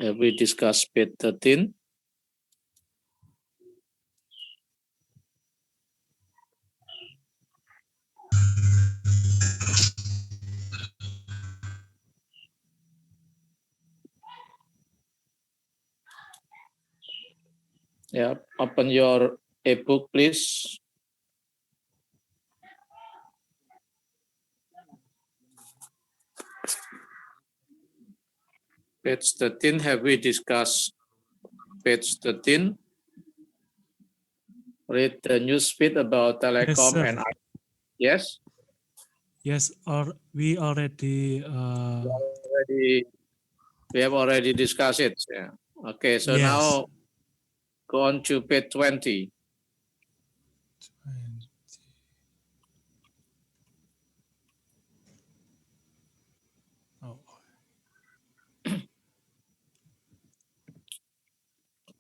Have we discussed page 13? Yeah, open your e-book, please. Page 13, have we discussed page 13? Read the newsfeed about telecom Yes, and yes? yes, or we already We have already discussed it. Yeah. Okay, so yes. now go on to page 20. Oh.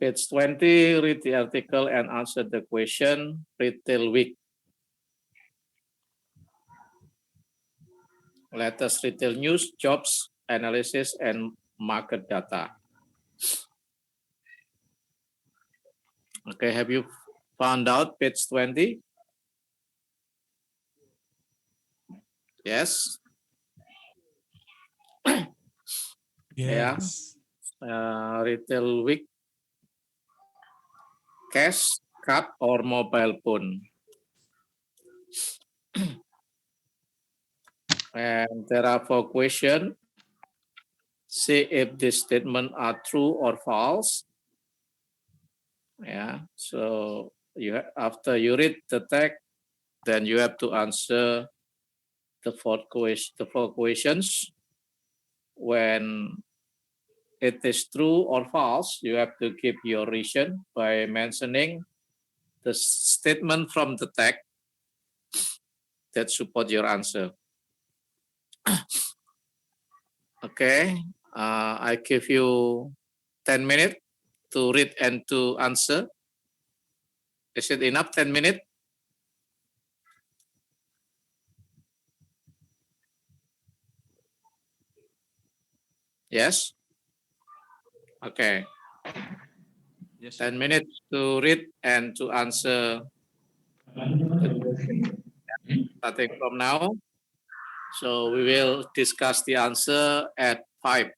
Page 20, read the article and answer the question. Retail week. Latest retail news, jobs, analysis, and market data. Okay, have you found out page 20? Yes. Yes. Yeah. Retail week, cash, card, or mobile phone. And there are 4 questions. See if the statement are true or false. Yeah. So after you read the text, then you have to answer the 4 questions. When it is true or false, you have to give your reason by mentioning the statement from the text that support your answer. Okay, I give you 10 minutes to read and to answer. Is it enough, 10 minutes? Yes? Okay. Yes. 10 minutes to read and to answer the question. Starting from now. So we will discuss the answer at 5.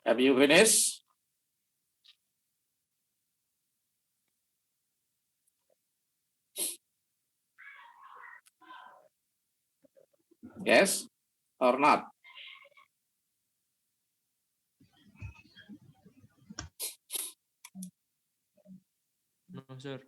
Have you finished? Yes or not? No, sir.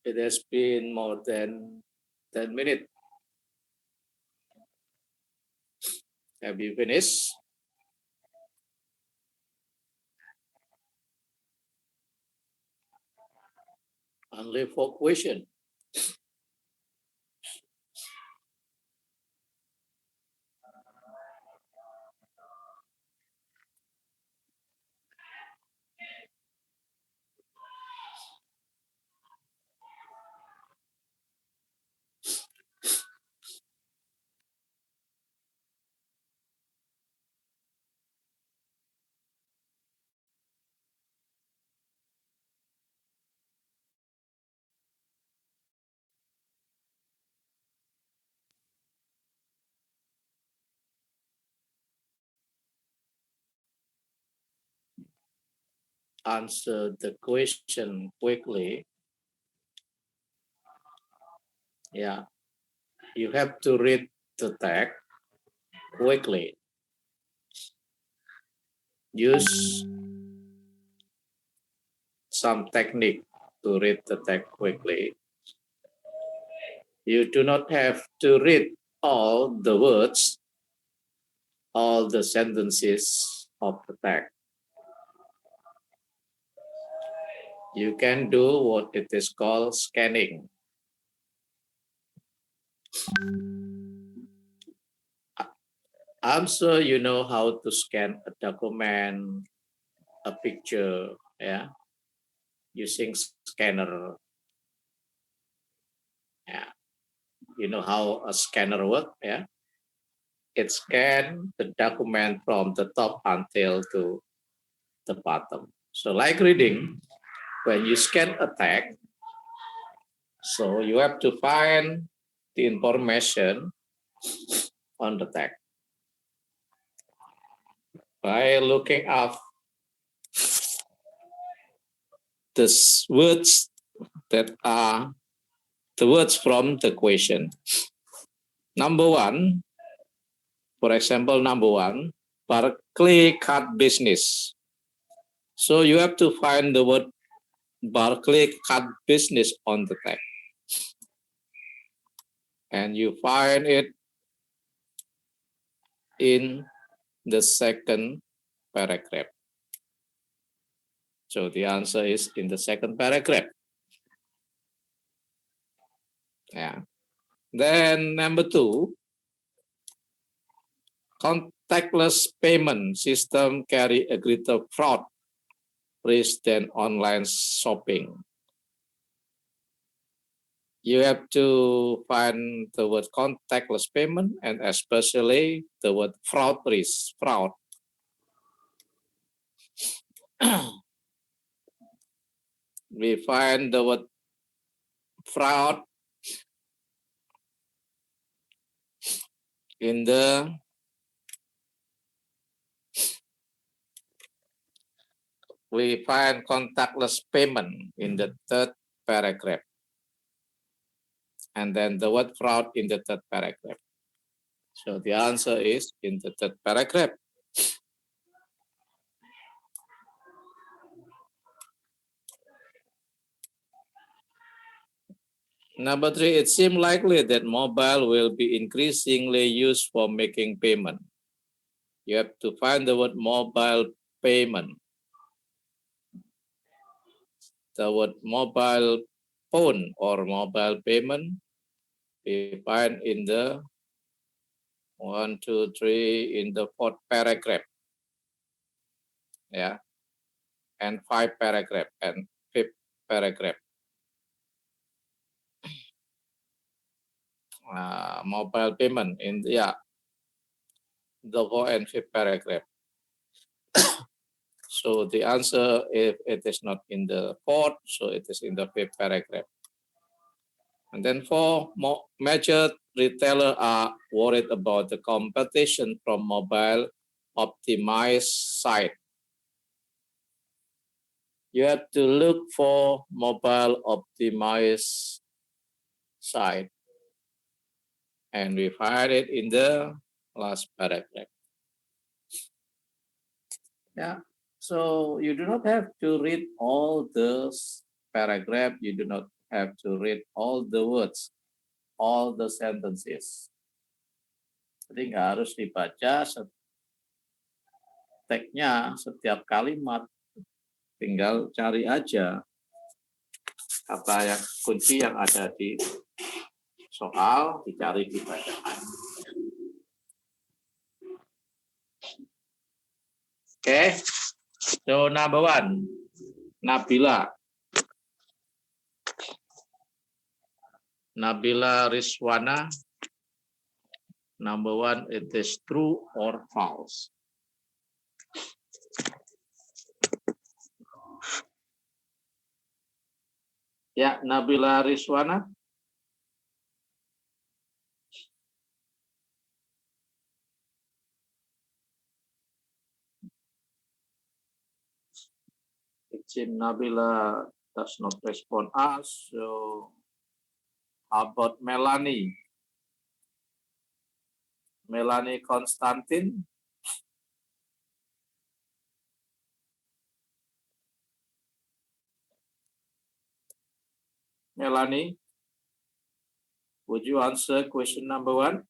It has been more than 10 minutes. Have you finished? Only 4 questions. Answer the question quickly. Yeah, you have to read the text quickly. Use some technique to read the text quickly. You do not have to read all the words, all the sentences of the text. You can do what it is called scanning. I'm sure you know how to scan a document, a picture, yeah, using scanner. Yeah, You know how a scanner works, yeah? It scans the document from the top until to the bottom. So like reading, when you scan a text, so you have to find the information on the text by looking up the words that are the words from the question. Number one, for example, number one, Barclay card business. So you have to find the word Barclay card business on the text. And you find it in the second paragraph. So the answer is in the second paragraph. Yeah. Then number two, contactless payment system carry a greater fraud risk than online shopping. You have to find the word contactless payment and especially the word fraud risk, fraud. We find the word fraud in the we find contactless payment in the third paragraph. And then the word fraud in the third paragraph. So the answer is in the third paragraph. Number three, it seems likely that mobile will be increasingly used for making payment. You have to find the word mobile payment. The word mobile phone or mobile payment we find in the 1, 2, 3 in the fourth paragraph. Yeah. And 5 paragraph and 5th paragraph. Mobile payment in the 4th and 5th paragraph. So the answer, if it is not in the 4th, so it is in the 5th paragraph. And then 4, major retailers are worried about the competition from mobile optimized site. You have to look for mobile optimized site. And we find it in the last paragraph. Yeah. So you do not have to read all the paragraph. You do not have to read all the words, all the sentences. Jadi nggak harus dibaca teksnya setiap kalimat. Tinggal cari aja kata yang kunci yang ada di soal, dicari di bacaan. Okay. So number one, Nabila. Nabila Rizwana. Number one, it is true or false. Ya, Nabila Rizwana. It seems Nabila does not respond us. So how about Melanie? Melanie Konstantin. Melanie, would you answer question number one?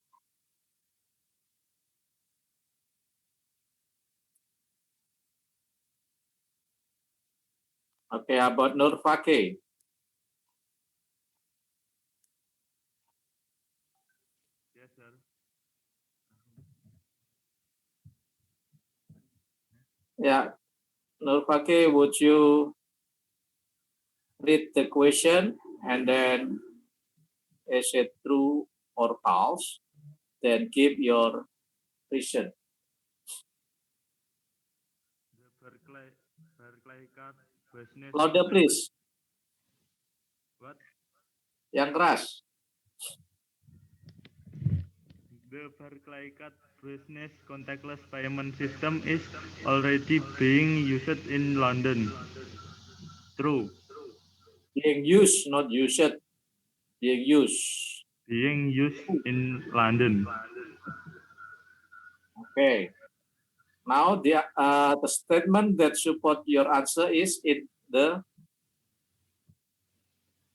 Okay, how about Nur Fakih? Yes, sir. Yeah, Nur Fakih, would you read the question and then is it true or false, then give your reason. The Berkeley card business. Louder, please. What? Yang keras. The Berkeley card business contactless payment system is already being used in London. True. Being used, not used. Being used. Being used in London. Okay. Now the statement that support your answer is in the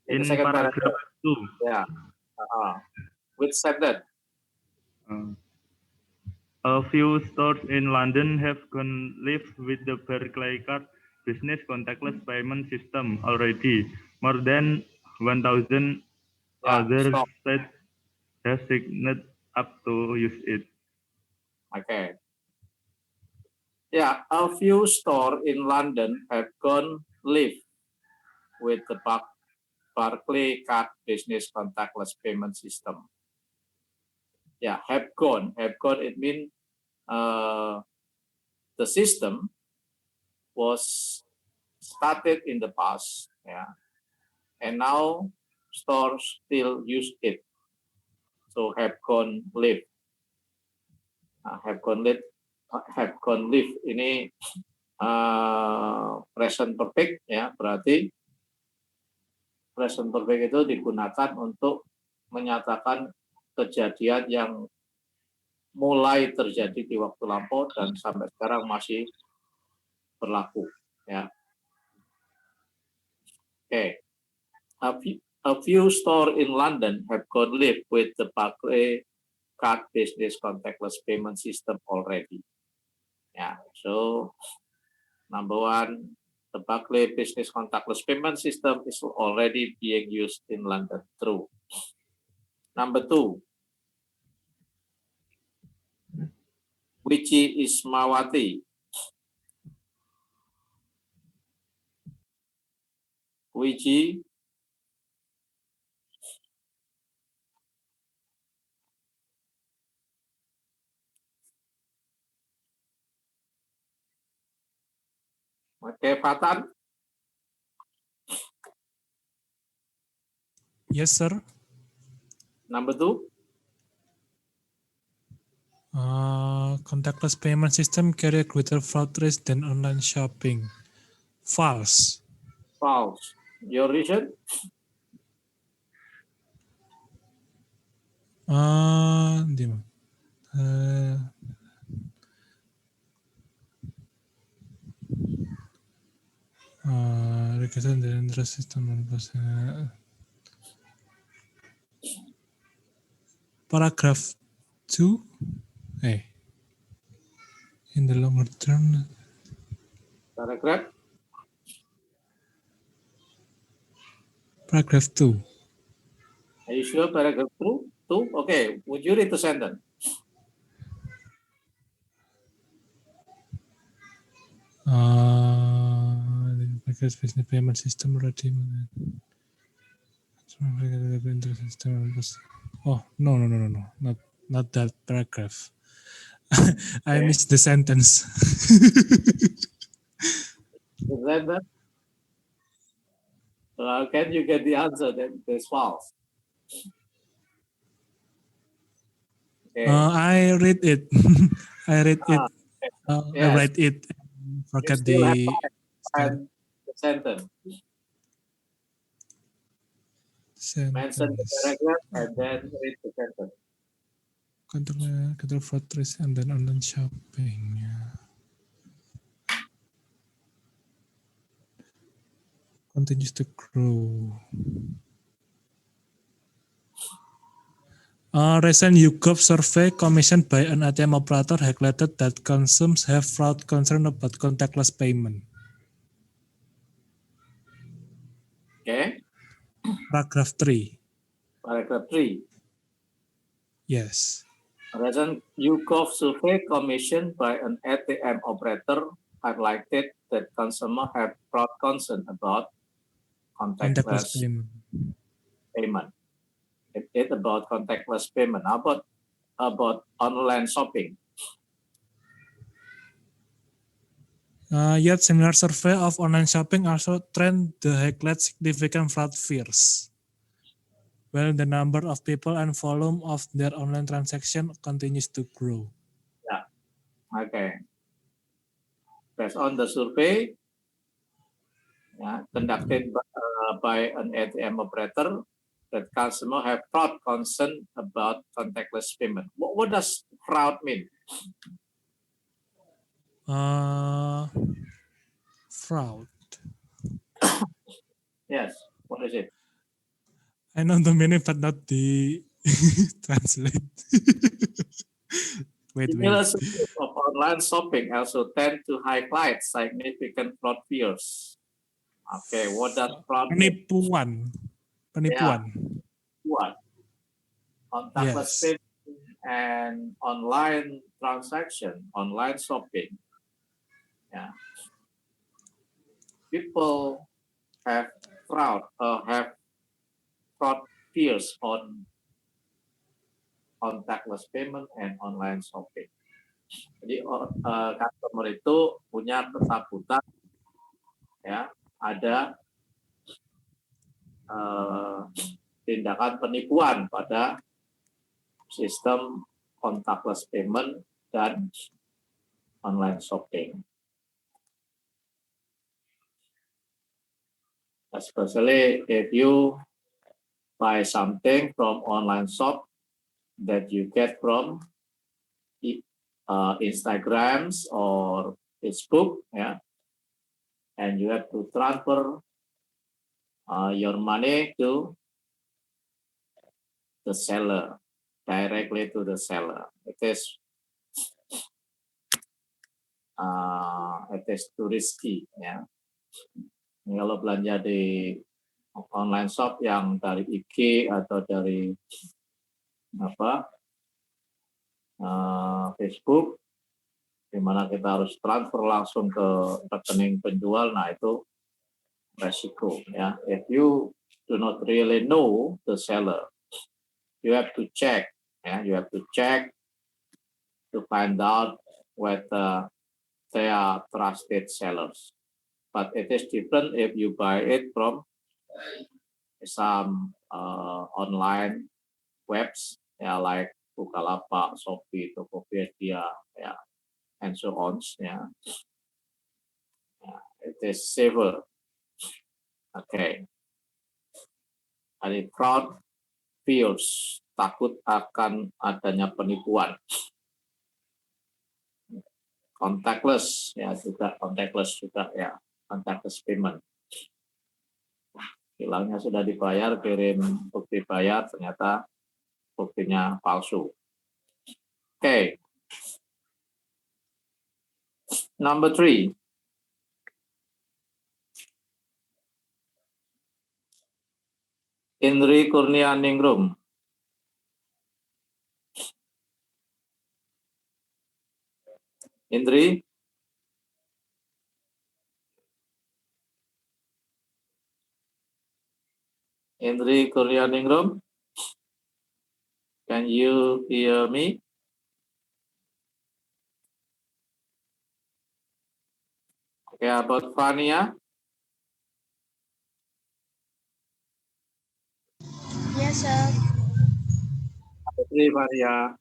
In second paragraph 2. Yeah. Which sentence? A few stores in London have gone live with the Berkeley card business contactless payment system already. More than 1,000 other Stop. states have signed up to use it. Okay. Yeah, a few stores in London have gone live with the Barclay card business contactless payment system. Yeah, have gone. Have gone. It means the system was started in the past. Yeah, and now stores still use it. So have gone live. Have gone live. Have gone live ini present perfect ya, berarti present perfect itu digunakan untuk menyatakan kejadian yang mulai terjadi di waktu lampau dan sampai sekarang masih berlaku ya. Okay. A few stores in London have gone live with the Barclays card business contactless payment system already. Yeah, so number one, the Barclays business contactless payment system is already being used in London. True. Number two, Wiji Ismawati. Wiji Oke, Fatan. Yes, sir. Number two. Contactless payment system carry a greater fraud risk than online shopping. False. False. Your reason? Regulated the interest system. Paragraph 2. In the longer term. Paragraph? Paragraph 2. Are you sure paragraph 2? Okay, would you read the sentence? Because business payment system already. Oh, no. Not that paragraph. I missed the sentence. The sentence? Can you get the answer? Then it's false. Okay. I read it. I read it. Yes. I read it. Forget the sentence. Mention the paragraph and then read the sentence. Control fraud risk and then online shopping. Continues to grow. A recent YouGov survey commissioned by an ATM operator highlighted that consumers have fraud concern about contactless payment. Okay. Paragraph 3. Paragraph 3. Yes. A recent YouGov survey commissioned by an ATM operator highlighted that consumers have fraud concern about contactless payment. It's about contactless payment. How about online shopping? Yet similar survey of online shopping also trend the highlight significant fraud fears, while the number of people and volume of their online transaction continues to grow. Yeah. Okay. Based on the survey conducted by an ATM operator, that customer have fraud concern about contactless payment. What does fraud mean? Fraud. Yes. What is it? I know the meaning, but not the translate. wait. Similar surveys of online shopping also tend to highlight significant fraud fears. Okay, what does fraud mean? Penipuan. What? Contactless Yes. payment and online transaction, online shopping. Yeah. People have fraud fears on contactless payment and online shopping. Jadi customer itu punya ketakutan, ya, ada tindakan penipuan pada sistem contactless payment dan online shopping. Especially if you buy something from online shop that you get from Instagrams or Facebook, yeah, and you have to transfer your money to the seller, directly to the seller. It is too risky, ya. Kalau belanja di online shop yang dari IG atau dari Facebook, di mana kita harus transfer langsung ke rekening penjual, nah itu resiko, ya. If you do not really know the seller, you have to check, ya. You have to check to find out whether they are trusted sellers. But it is different if you buy it from some online webs, ya, like Bukalapak, Shopee, Tokopedia, ya, and so on, ya. It is safer. Okay. Ada fraud fears, takut akan adanya penipuan. Contactless, ya, contactless juga, ya, contactless payment. Bilangnya sudah dibayar, kirim bukti bayar, ternyata buktinya palsu. Okay. Number 3. Indri Kurnianingrum. Indri? Indri Kurnianingrum? Can you hear me? Okay, about Fania? Yes, sir. Fania.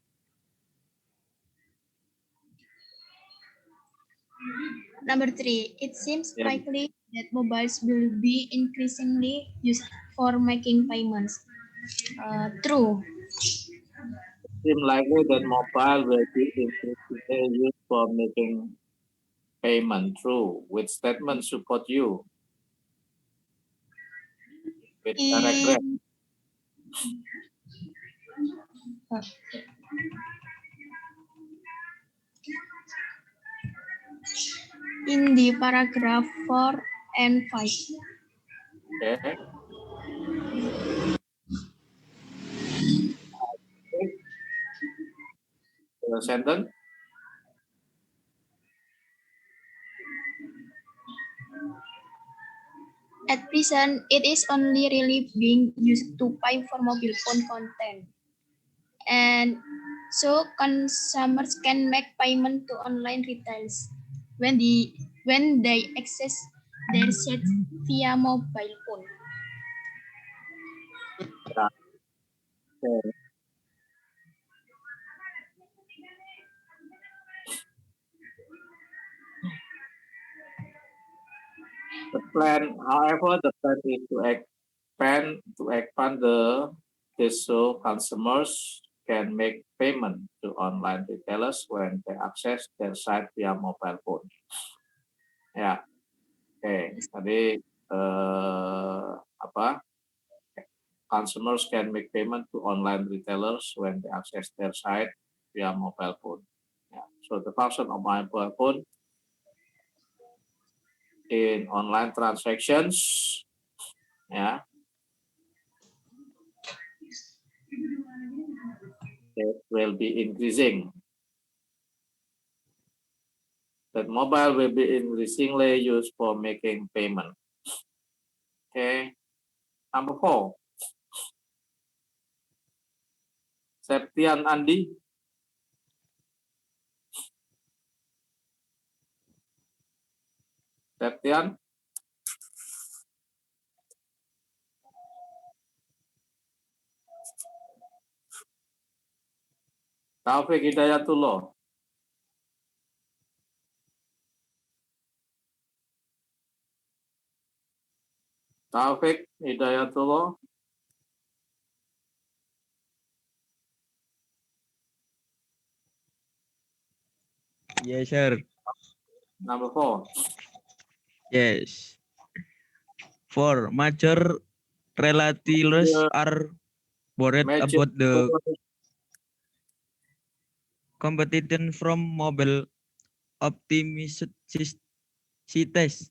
Number 3, it seems likely that mobiles will be increasingly used for making payments. True. It seems likely that mobile will be increasingly used for making payment. True. Which statement support you? With paragraph. In the paragraph 4 and 5. Okay. The sentence. At present, it is only really being used to pay for mobile phone content. And so consumers can make payment to online retailers when they access their site via mobile phone. Yeah. Okay. The plan, however, the plan is to expand this so consumers can make payment to online retailers when they access their site via mobile phone. Ya, oke. Tadi apa? Consumers can make payment to online retailers when they access their site via mobile phone. Yeah. So the function of mobile phone in online transactions, yeah, it will be increasing. That mobile will be increasingly used for making payment. Okay. Number 4. Septian Andi. Septian. Taufik Hidayatullah. Taufik Hidayatullah. Yes, sir. Number 4. Yes. For major retailers are worried Major about the competition from mobile optimized sites.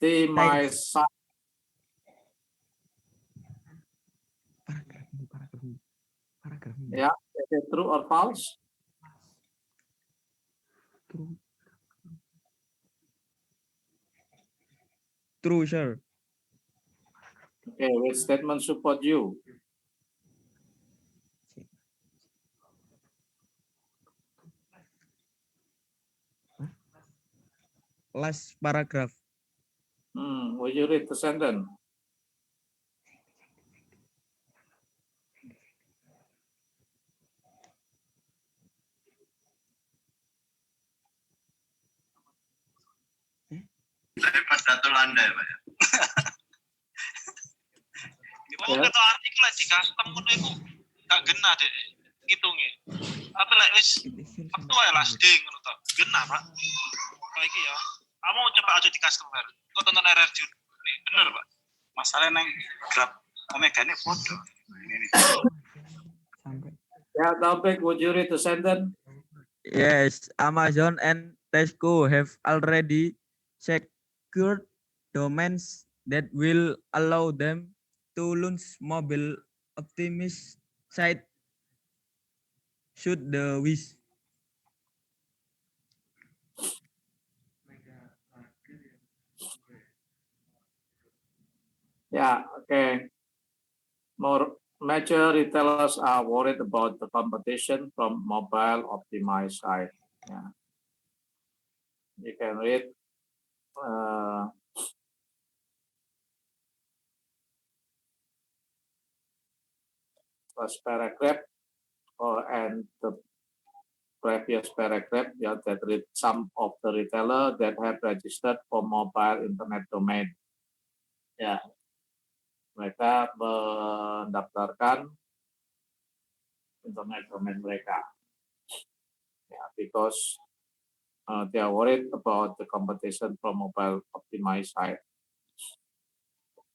optimize. Yeah, is it true or false? True, sir. Okay, which statement support you? Last paragraph. Will you read the sentence? Satu Landa ya, Pak. Ya. Kata artikel di custom ngono iku gak genah deh ngitungnya. Apa lek wis waktu ae last day ngono to. Genah, Pak. Kok iki ya. Kamu coba aja di customer. Kok tonton RR Jun. Nih, bener, Pak. Masalah nang Grab Omega ini foto. Ini. Yeah, Taufik, would you read the sentence? Yes, Amazon and Tesco have already secured domains that will allow them to launch mobile optimist site should the wish. Yeah, okay. More major retailers are worried about the competition from mobile optimized site. Yeah. You can read first paragraph and the previous paragraph, yeah, that read some of the retailer that have registered for mobile internet domain. Ya, mereka mendaftarkan internet domain mereka. Yeah, because they are worried about the competition from mobile optimized site.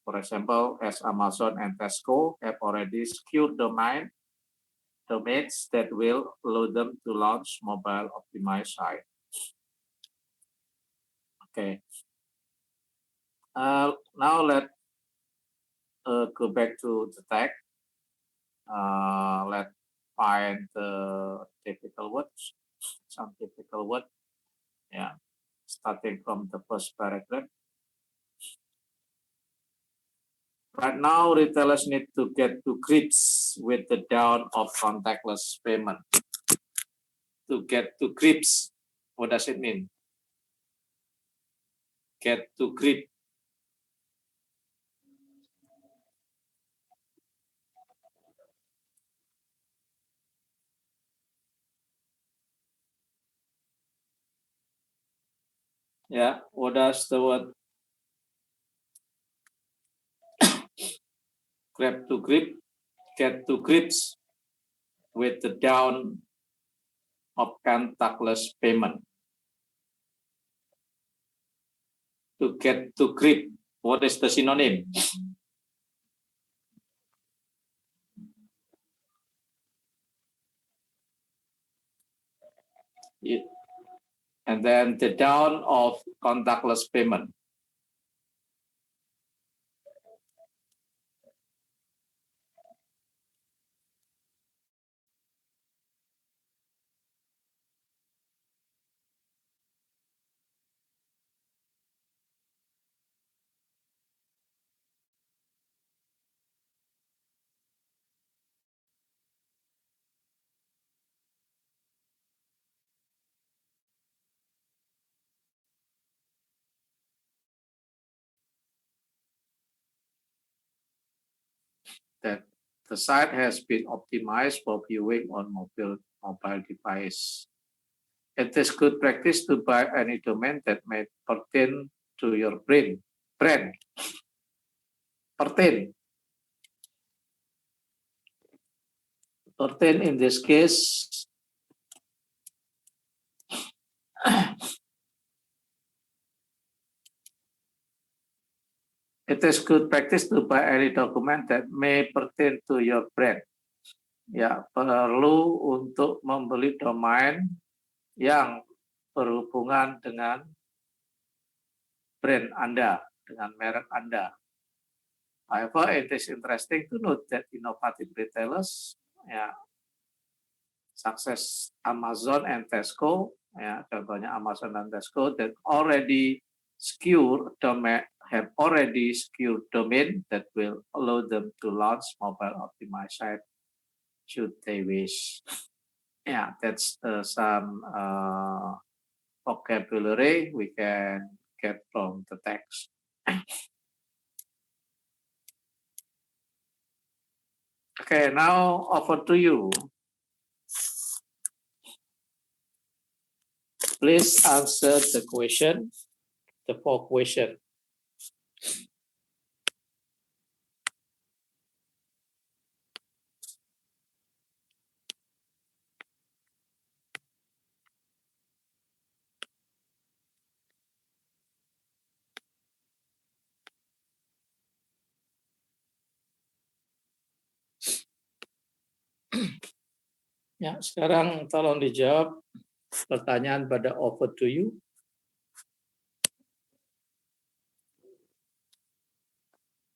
For example, as Amazon and Tesco have already secured domains that will allow them to launch mobile optimized site. Okay. Now let's go back to the text. Let's find the typical words, some typical words. Yeah, starting from the first paragraph. Right now, retailers need to get to grips with the dawn of contactless payment. To get to grips, what does it mean? Get to grip. Yeah, what does the word grab to grip, get to grips with the dawn of contactless payment? To get to grip, what is the synonym? And then the dawn of contactless payment. That the site has been optimized for viewing on mobile device. It is good practice to buy any domain that may pertain to your brand. Pertain in this case, it is good practice to buy any document that may pertain to your brand. Ya, perlu untuk membeli domain yang berhubungan dengan brand Anda, dengan merek Anda. However, it is interesting to note that innovative retailers, sukses Amazon and Tesco, contohnya Amazon dan Tesco, that already have already secured domain that will allow them to launch mobile optimized site should they wish. Yeah, that's some vocabulary we can get from the text. Okay, now over to you. Please answer the question, the 4 questions. Ya, sekarang tolong dijawab pertanyaan pada over to you.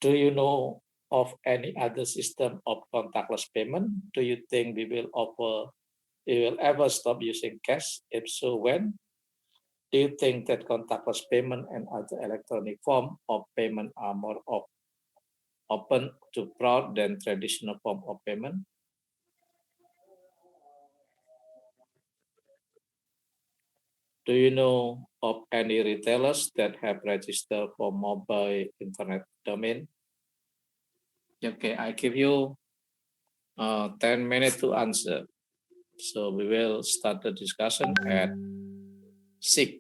Do you know of any other system of contactless payment? Do you think we will ever stop using cash? If so, when? Do you think that contactless payment and other electronic form of payment are more open to fraud than traditional form of payment? Do you know of any retailers that have registered for mobile internet domain? Okay, I give you 10 minutes to answer. So we will start the discussion at 6.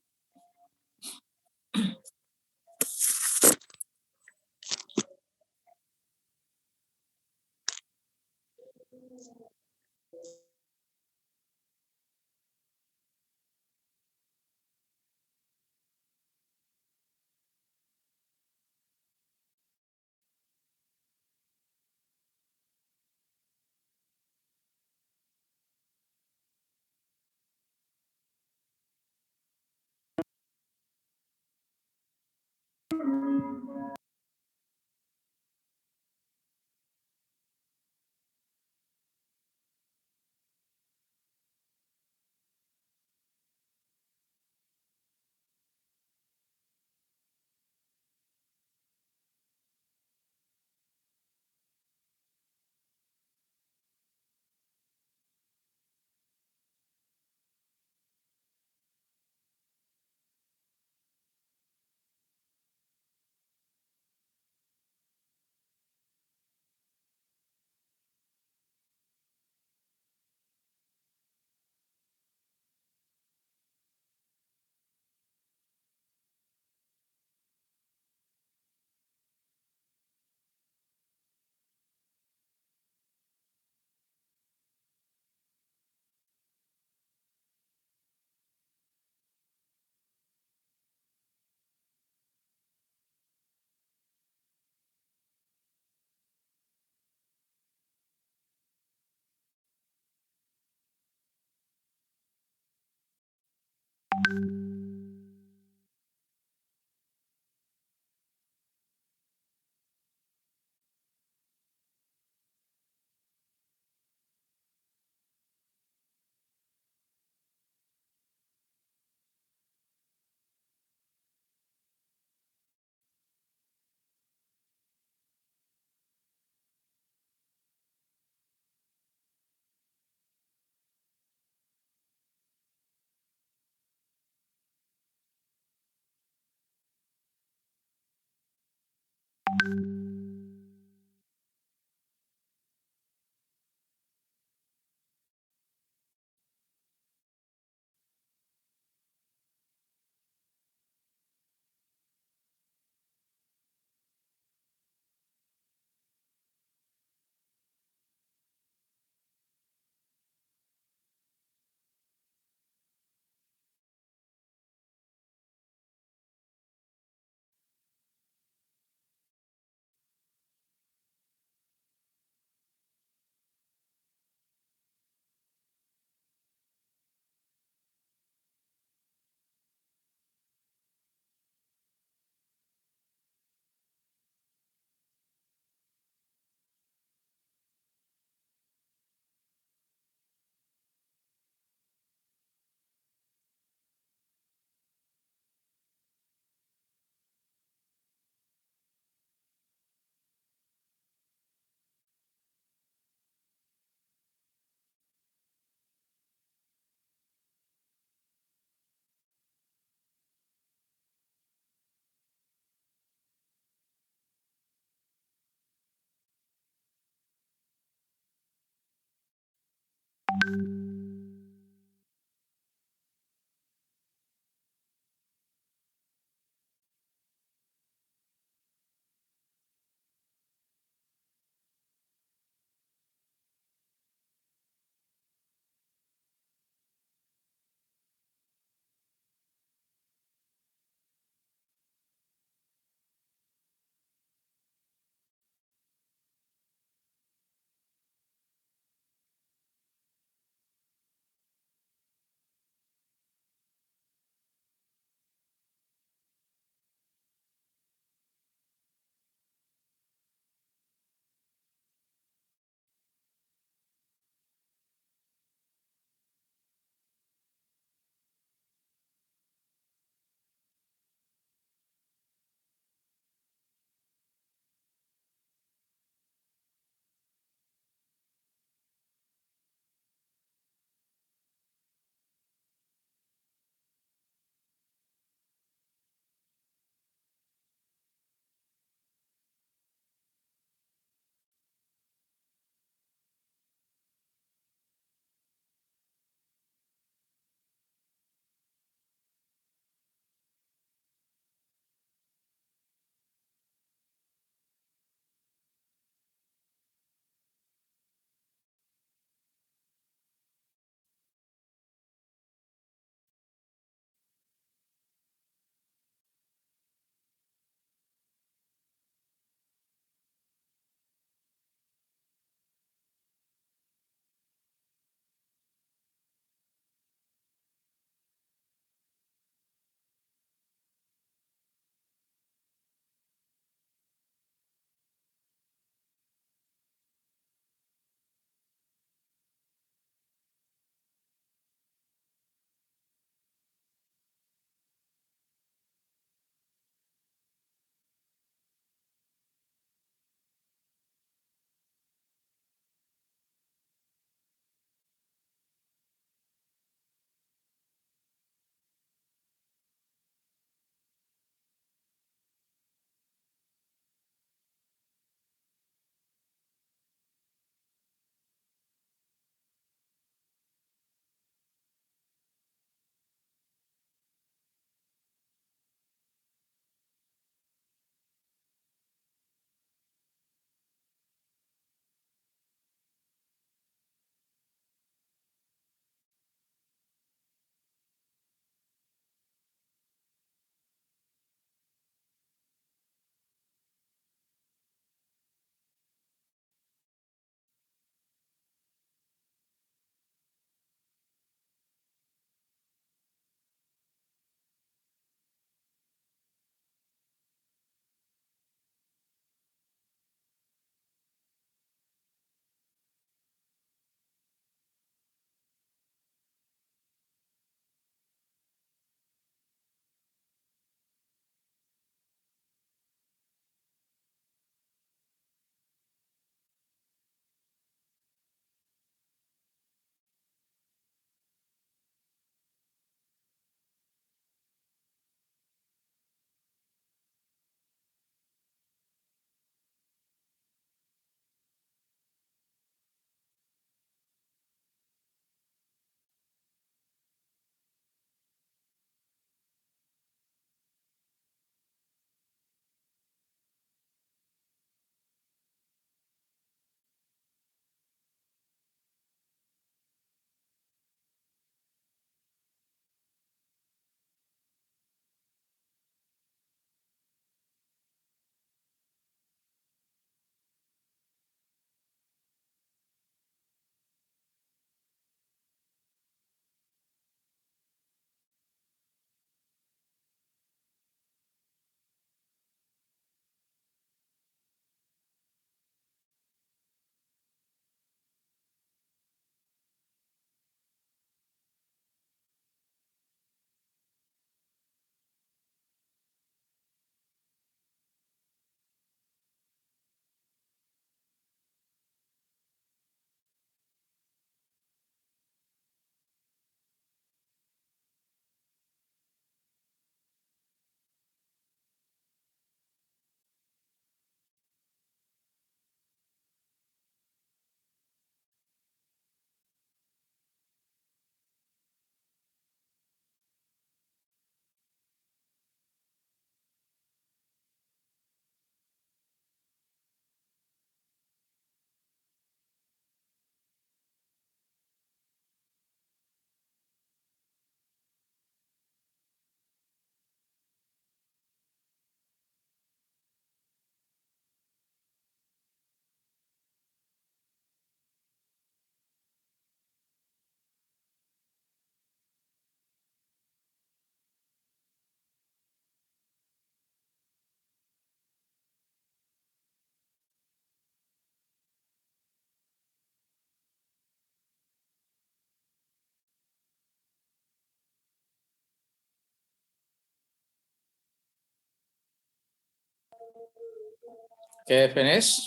Okay, finish.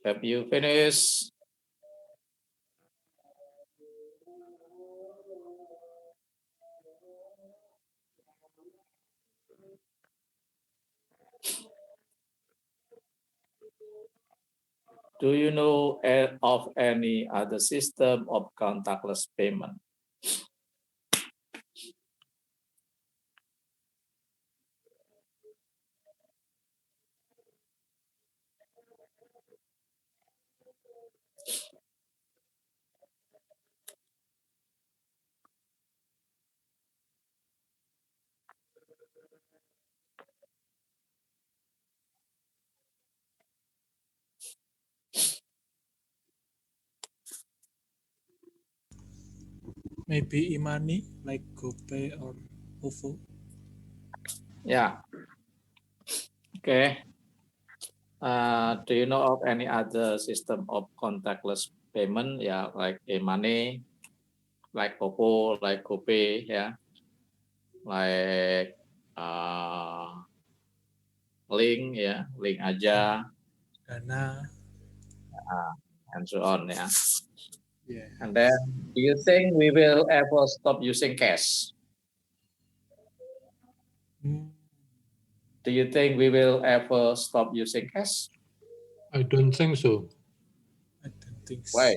Have you finished? Do you know of any other system of contactless payment? Maybe e-money like GoPay or OVO. Yeah. Okay. Do you know of any other system of contactless payment? Yeah, like e-money, like OVO, like GoPay, yeah, like link, yeah, link aja, Dana. and so on, yeah. Yeah. And then, do you think we will ever stop using cash? Do you think we will ever stop using cash? I don't think so. I don't think so. Why?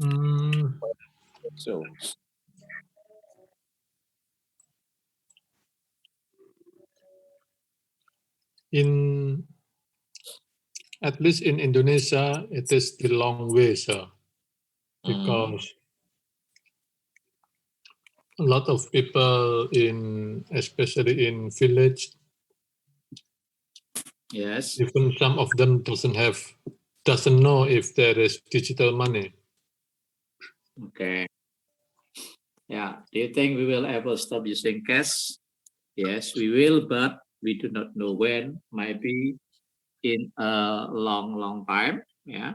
Mm, So, in at least in Indonesia, it is the long way, sir, because a lot of people especially in village, yes. even some of them doesn't know if there is digital money. Okay. Yeah. Do you think we will ever stop using cash? Yes, we will, but we do not know when. Maybe in a long, long time. Yeah.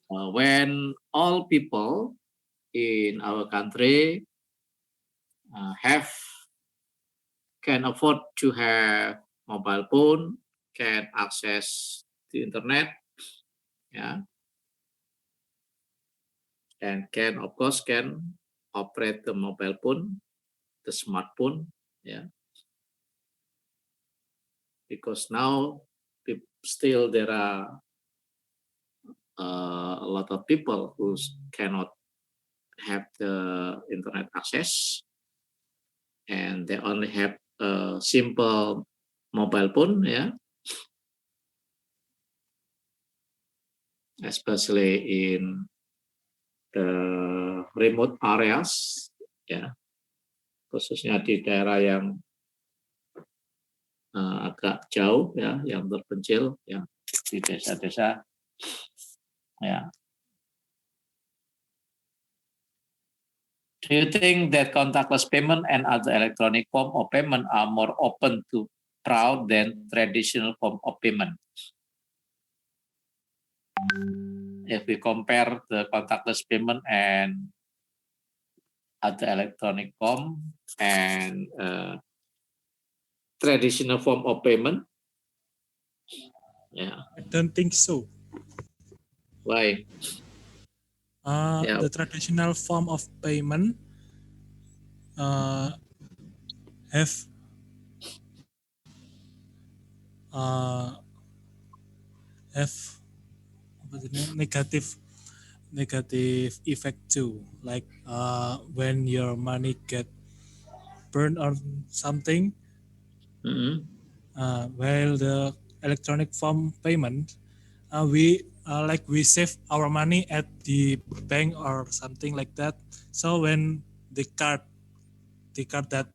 When all people in our country can afford to have mobile phone, can access the internet, yeah, and can of course can operate the mobile phone, the smartphone, yeah, because now still there are a lot of people who cannot have the internet access, and they only have a simple mobile phone, yeah, especially in the remote areas, ya, khususnya di daerah yang agak jauh, ya, yang terpencil, ya, di desa-desa, ya. Do you think that contactless payment and other electronic form of payment are more open to fraud than traditional form of payment? If we compare the contactless payment and other electronic form and traditional form of payment, yeah. I don't think so. Why? Yeah. The traditional form of payment have have negative effect too, like when your money get burned or something. While the electronic form payment, we save our money at the bank or something like that. So when the card that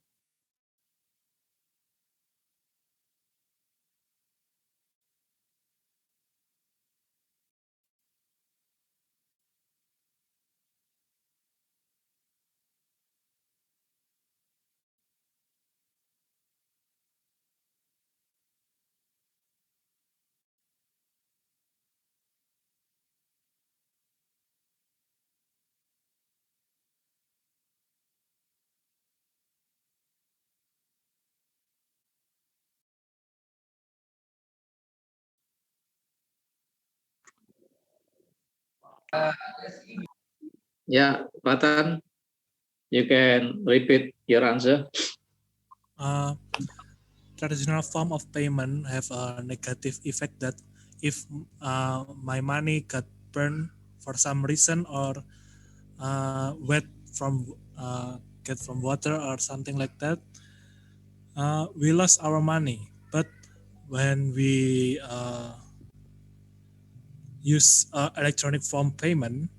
Yeah, Patan, you can repeat your answer. Traditional form of payment have a negative effect that if my money got burned for some reason or wet from get from water or something like that, we lost our money. But when we use electronic form payment,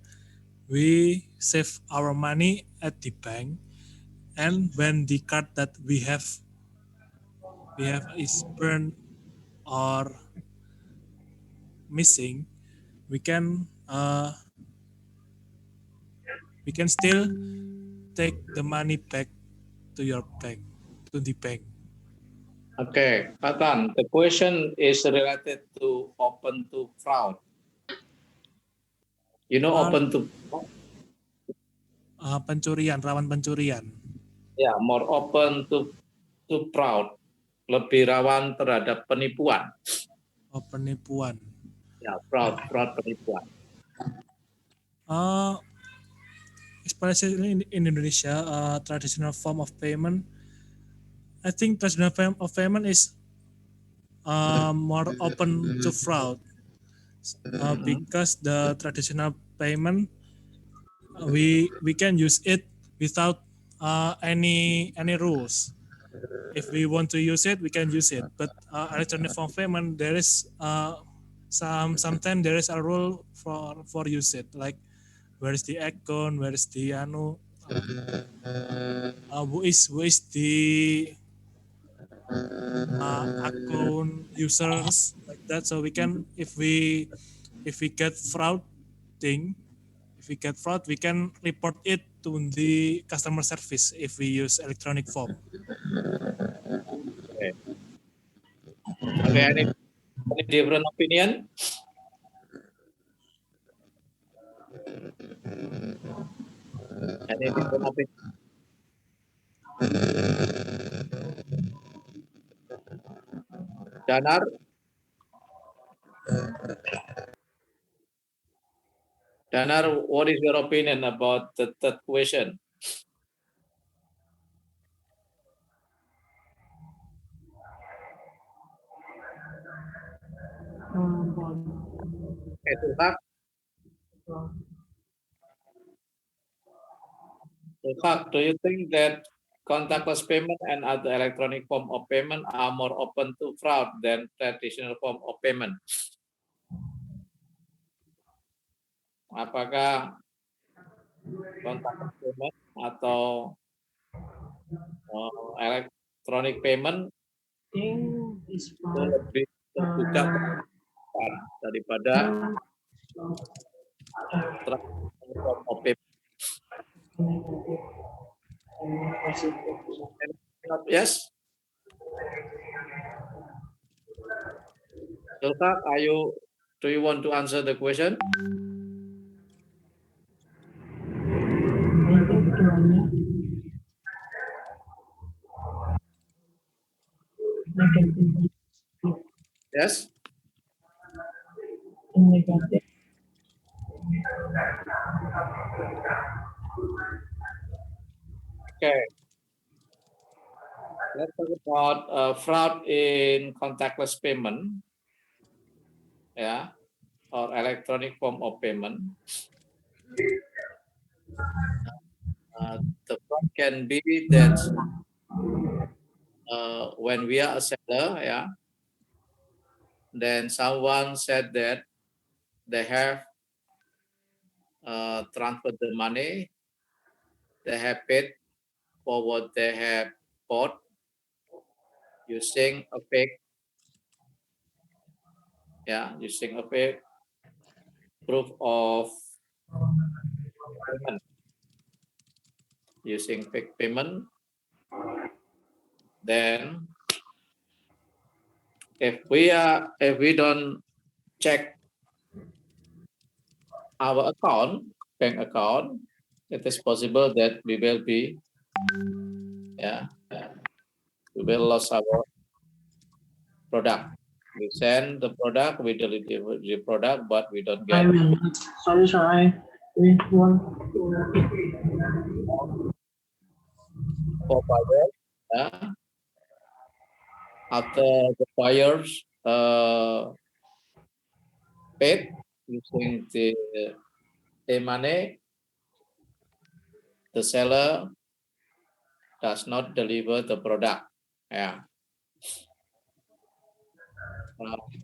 we save our money at the bank, and when the card that we have is burned or missing, we can still take the money back to your bank, to the bank. Okay, Patan, the question is related to open to fraud. You know, open to Pencurian, rawan pencurian. yeah, more open to fraud, lebih rawan terhadap penipuan. Penipuan. Ya, fraud penipuan. Especially in Indonesia, traditional form of payment, I think traditional form of payment is more open to fraud because the traditional payment we can use it without any rules. If we want to use it, we can use it. But electronic form payment, there is sometimes there is a rule for use it, like where is the account, where is the who is the account users, like that. So we can, if we get fraud thing, if we get fraud, we can report it to the customer service if we use electronic form. Okay, any different opinion? Any different opinion? Danar? Danar, what is your opinion about the third question? Okay, Tulak, do you think that contactless payment and other electronic form of payment are more open to fraud than traditional form of payment? Apakah contactless payment atau electronic payment itu lebih terbuka daripada traditional form of payment? Yes. Tulak, do you want to answer the question? Yes. Okay. Let's talk about fraud in contactless payment, yeah, or electronic form of payment. The fraud can be that when we are a seller, yeah, then someone said that they have transferred the money, they have paid for what they have bought using a fake, using a fake proof of payment, using fake payment. Then if we don't check our bank account, it is possible that we will be, we will lose our product. We send the product, we deliver the product, but we don't get Sorry. Wait, one. for buyers. Yeah. After the buyers paid using the money, the seller does not deliver the product. Yeah.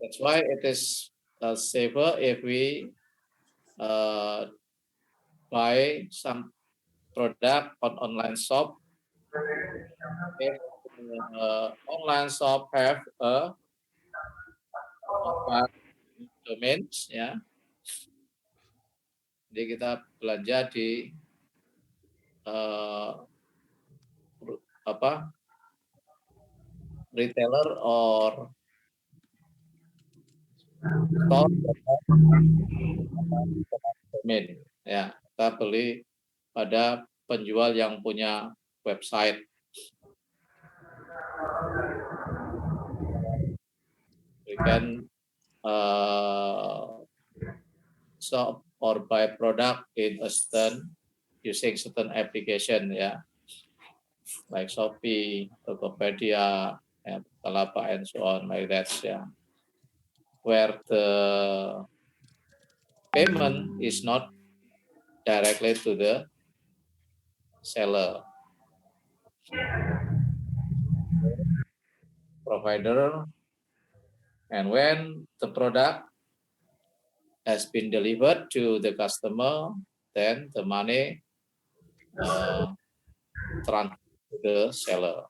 That's why it is safer if we buy some product on online shop. If online shop have a mobile domains, ya, jadi kita belanja di retailer or store domain, ya, kita beli pada penjual yang punya website. We can shop or buy product in a certain using certain application, ya, like Shopee, Tokopedia, and Bukalapak, and so on, like that, ya, where the payment is not directly to the seller. Provider, and when the product has been delivered to the customer, then the money transfer to the seller.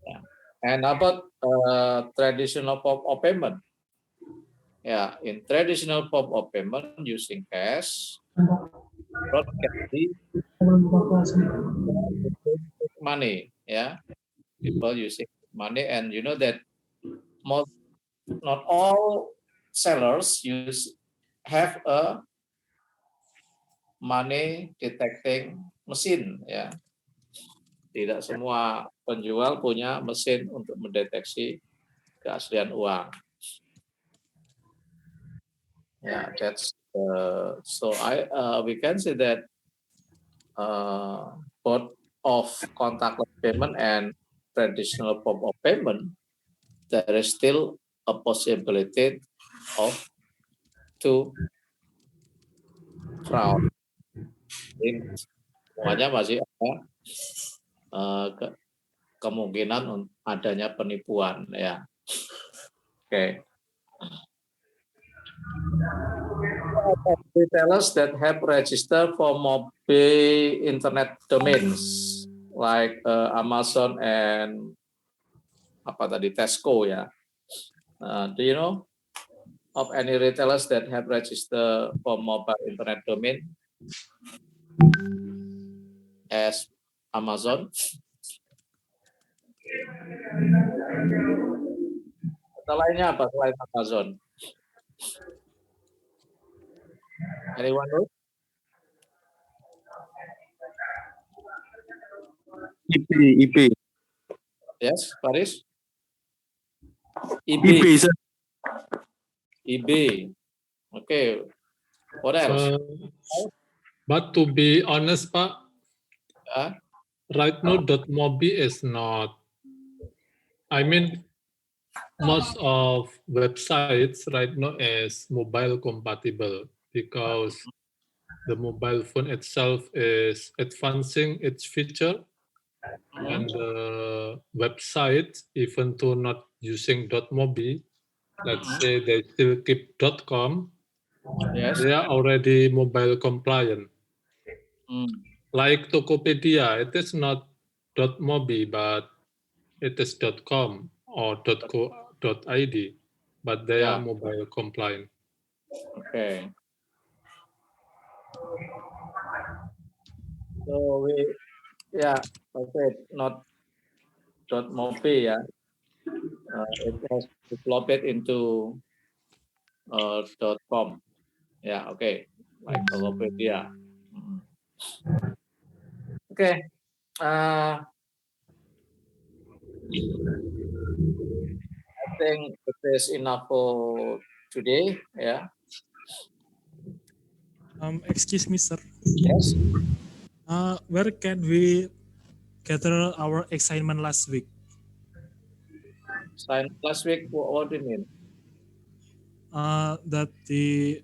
Yeah. And about traditional form of payment, yeah, in traditional form of payment using cash, not can be money, yeah, people using money, and you know that not all sellers have a money detecting mesin, ya. Tidak semua penjual punya mesin untuk mendeteksi keaslian uang. Ya, that's so we can say that both of contactless payment and traditional form of payment, there is still a possibility of two fraud. Semuanya masih ada kemungkinan adanya penipuan, ya. Oke. Retailers that have registered for mobile internet domains like Amazon and Tesco, ya. Do you know of any retailers that have registered for mobile internet domain as Amazon? Lainnya apa selain Amazon? Anyone know? IP. Yes, Paris? IP, sir. eBay. Okay. What else? But to be honest, Pak, right now .mobi is not. I mean, most of websites right now is mobile compatible because the mobile phone itself is advancing its feature, and the website, even though not using .mobi, let's say they still keep .com, Yes. they are already mobile compliant. Like Tokopedia, it is not .mobi, but it is .com or .co.id, but they are mobile compliant. Okay. So okay, not .mobi, ya. It has developed into .com. Yeah, okay. Like Tokopedia. Okay. I think it is enough for today. Yeah. Excuse me, sir. Yes. Where can we gather our assignment last week? Sign last week. What do you mean? That di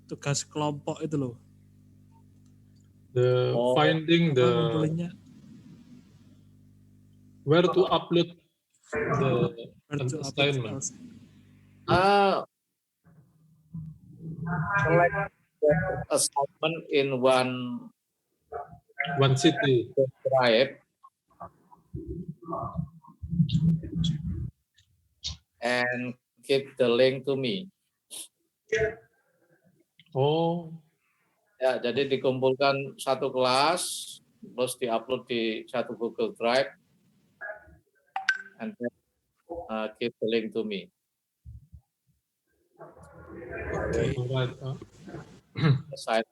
tugas kelompok itu loh. The Oh. finding Apa the ngumpulinnya? where to upload the Where to upload assignment. Select the assignment in one city. drive and give the link to me. Oh, Ya, jadi dikumpulkan satu kelas, terus diupload di satu Google Drive, and then give the link to me. Okay. alright. Assign.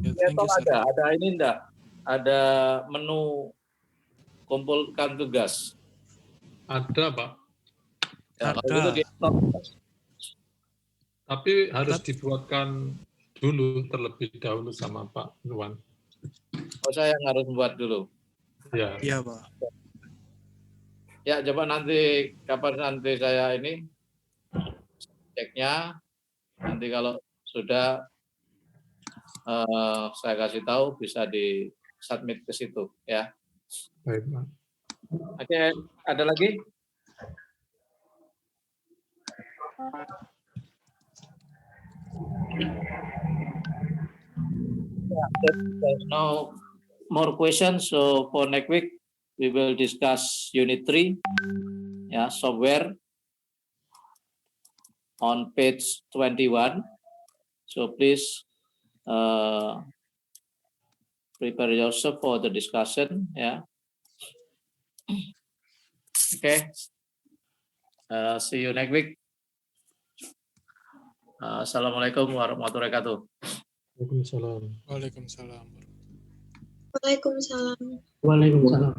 Yeah, thank you, sir. Ada ini enggak? Ada menu kumpulkan tugas. Ada, Pak. Ya, kalau Ada. gitu Tapi harus dibuatkan dulu terlebih dahulu sama Pak Iwan. Oh, saya yang harus buat dulu. Ya. Iya, Pak. Ya, coba nanti kapan nanti saya ini ceknya. Nanti kalau sudah saya kasih tahu bisa di submit ke situ ya. Baik, Pak. Oke, ada lagi? There's no more questions. So for next week, we will discuss Unit 3, software on page 21. So please prepare yourself for the discussion. Okay. See you next week. Assalamualaikum warahmatullahi wabarakatuh. Waalaikumsalam. Waalaikumsalam. Waalaikumsalam. Waalaikumsalam.